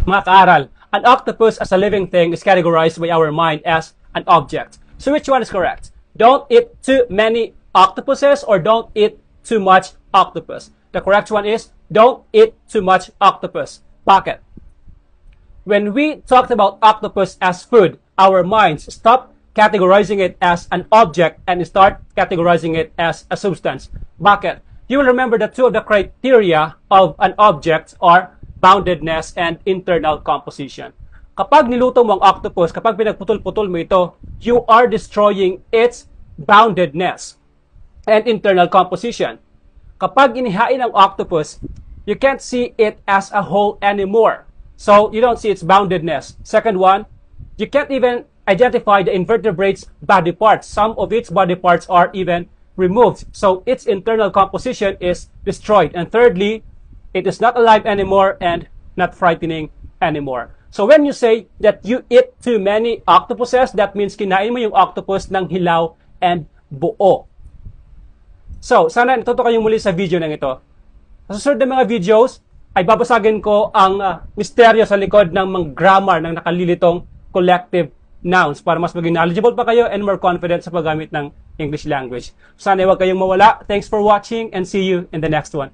Mga kaaral, an octopus as a living thing is categorized by our mind as an object. So which one is correct? Don't eat too many octopuses or don't eat too much octopus. The correct one is don't eat too much octopus. Bakit? When we talked about octopus as food, our minds stop categorizing it as an object and start categorizing it as a substance. Bakit? You will remember that two of the criteria of an object are boundedness and internal composition. Kapag niluto mo ang octopus, kapag pinagputol-putol mo ito, you are destroying its boundedness and internal composition. Kapag inihain ang octopus, you can't see it as a whole anymore. So, you don't see its boundedness. Second one, you can't even identify the invertebrate's body parts. Some of its body parts are even removed. So, its internal composition is destroyed. And thirdly, it is not alive anymore and not frightening anymore. So, when you say that you eat too many octopuses, that means kinain mo yung octopus ng hilaw and buo. So, sana natuto kayong muli sa video ng ito. Sa susunod na mga videos, ay babasagin ko ang misteryo sa likod ng mga grammar ng nakalilitong collective nouns para mas maging knowledgeable pa kayo and more confident sa paggamit ng English language. Sana huwag kayong mawala. Thanks for watching and see you in the next one.